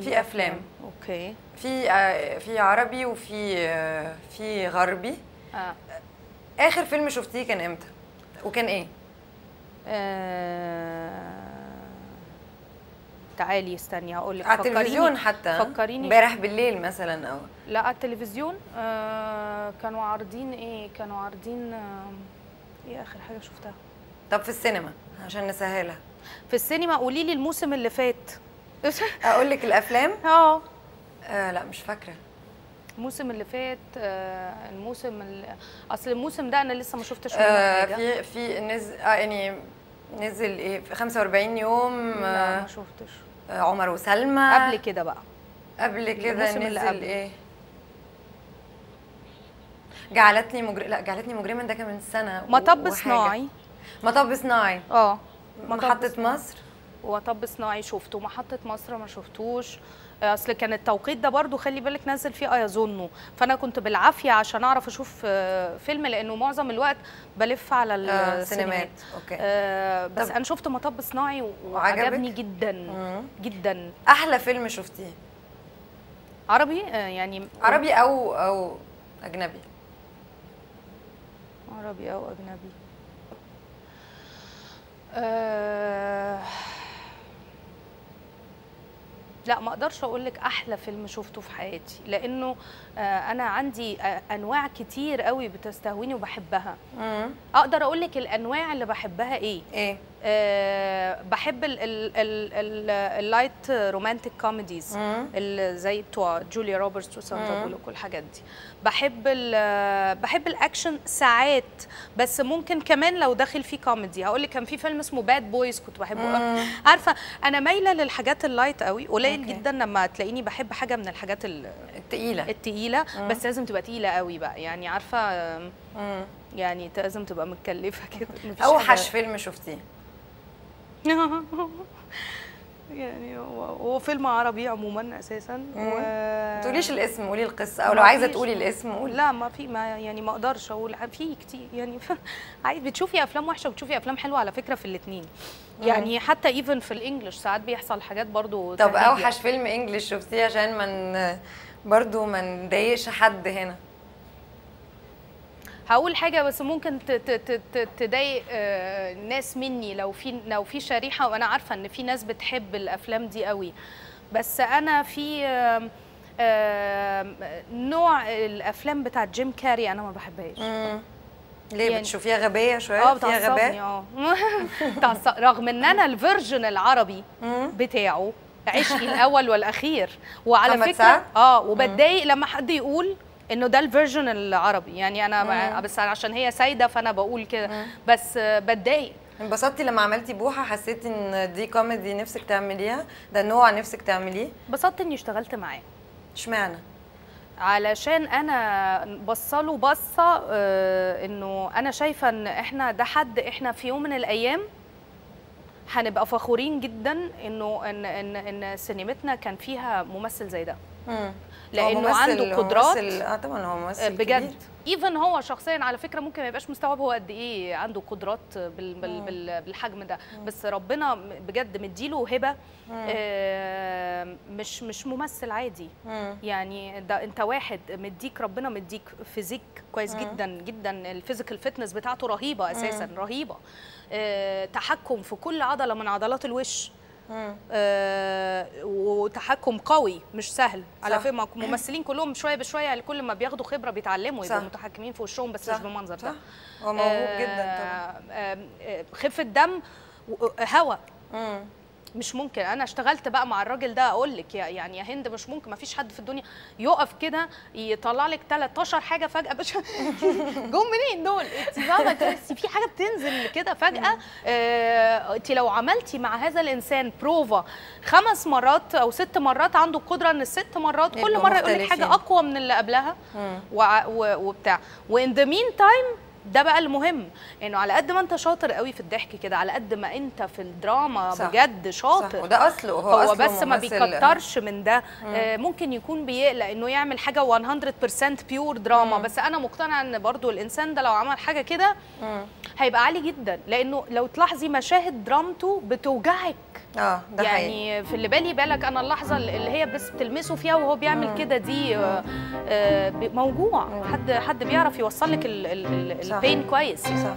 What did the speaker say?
في افلام. اوكي. في عربي في غربي. اخر فيلم شفتيه كان امتى وكان ايه؟ تعالي استني هقول لك. على التلفزيون حتى؟ فكريني. امبارح بالليل مثلا او لا على التلفزيون. كانوا عارضين ايه؟ كانوا عارضين ايه اخر حاجه شفتها؟ طب في السينما عشان نسهلها. في السينما قولي لي الموسم اللي فات. اقول لك الافلام؟ لا مش فاكره. الموسم اللي فات. اصل الموسم ده انا لسه ما شفتش منه حاجه. في نزل يعني نزل ايه في 45 يوم. لا ما شفتش. عمر وسلمى. قبل كده بقى. قبل كده نزل ايه؟ جعلتني مجرما ده كان من سنه. مطب صناعي. مطب صناعي. محطة مصر. ومطب صناعي شفته. محطة مصر ما شفتوش. اصل كان التوقيت ده برضو خلي بالك نزل فيه ايظنه، فانا كنت بالعافيه عشان اعرف اشوف فيلم لانه معظم الوقت بلف على السينمات. اوكي. بس انا شفت مطب صناعي وعجبني جدا جدا. احلى فيلم شفتيه عربي؟ يعني عربي او اجنبي؟ عربي او اجنبي. لا ما اقدرش اقول لك احلى فيلم شفته في حياتي لانه انا عندي انواع كتير قوي بتستهويني وبحبها. اقدر اقول لك الانواع اللي بحبها ايه؟ بحب اللايت رومانتك كوميديز زي بتوع جوليا روبرتس وساندرا بولوك والحاجات دي. بحب الاكشن ساعات، بس ممكن كمان لو داخل فيه كوميدي. هقول لك كان في فيلم اسمه باد بويز كنت بحبه. عارفه انا مايله للحاجات اللايت قوي. قليل جدا لما تلاقيني بحب حاجه من الحاجات التقيله بس لازم تبقى تقيله قوي بقى، يعني عارفه. يعني لازم تبقى متكلفه كده. اوحش فيلم شفتيه؟ يعني هو فيلم عربي عموما اساسا. ما تقوليش الاسم، قولي القصه، او لو عايزه تقولي الاسم قولي. لا ما في، ما يعني ما اقدرش اقول. في كتير يعني. بتشوفي افلام وحشه وبتشوفي افلام حلوه على فكره في الاثنين. يعني حتى ايفن في الانجليش ساعات بيحصل حاجات برضو. طب اوحش فيلم انجليش شفتيه عشان برضو ما نضايقش حد هنا؟ هقول حاجه بس ممكن تضايق ناس مني لو في شريحه، وانا عارفه ان في ناس بتحب الافلام دي قوي، بس انا في نوع الافلام بتاعت جيم كاري انا ما بحبهاش. ليه يعني بتشوفيها غبيه شويه؟ فيها غباء. رغم ان انا الفيرجن العربي بتاعه عشقي الاول والاخير، وعلى فكره وبتضايق لما حد يقول انه ده الفيرجن العربي. يعني انا بس عشان هي سايده فانا بقول كده، بس بتضايق. انبسطتي لما عملتي بوحه؟ حسيتي ان دي كوميدي نفسك تعمليها؟ ده نوع نفسك تعمليه؟ انبسطت اني اشتغلت معاه. اشمعنى؟ علشان انا بصله بصه انه انا شايفه ان احنا ده حد احنا في يوم من الايام هنبقى فخورين جدا انه ان سينمتنا كان فيها ممثل زي ده. لانه عنده قدرات. طبعا هو ممثل بجد. ايفن هو شخصيا على فكره ممكن ما يبقاش مستوعب هو قد ايه عنده قدرات بالحجم ده، بس ربنا بجد مديله هبه. مش ممثل عادي. يعني ده انت واحد مديك، ربنا مديك فيزيك كويس جدا جدا. الفيزيكال فيتنس بتاعته رهيبه اساسا، رهيبه. تحكم في كل عضله من عضلات الوش. وتحكم قوي مش سهل. على فكره الممثلين كلهم شويه بشويه كل ما بياخدوا خبره بيتعلموا يبقوا متحكمين في وشهم، بس مش بالمنظر ده. هو موهوب جدا طبعا. خفه دم، هوا. مش ممكن. انا اشتغلت بقى مع الراجل ده اقول لك يعني يا هند مش ممكن، ما فيش حد في الدنيا يقف كده يطلع لك 13 حاجه فجاه. باش جم منين دول؟ انت فاهمه في حاجه بتنزل كده فجاه. انت لو عملتي مع هذا الانسان بروفا 5 مرات او 6 مرات، عنده القدره ان ال6 مرات كل مره يقول لك حاجه اقوى من اللي قبلها وبتاع. وان ذا مين تايم ده بقى المهم، انه على قد ما انت شاطر قوي في الضحك كده، على قد ما انت في الدراما بجد شاطر. صح. وده اصله هو أصله بس ما بيكترش من ده. ممكن يكون بيقلق انه يعمل حاجه 100% بيور دراما. بس انا مقتنعه ان برضو الانسان ده لو عمل حاجه كده هيبقى عالي جدا، لانه لو تلاحظي مشاهد درامته بتوجعك ده حقيقي. يعني في اللي بالي بالك انا اللحظه اللي هي بس بتلمسه فيها وهو بيعمل كده دي موجوع. حد بيعرف يوصل لك البين كويس. صح.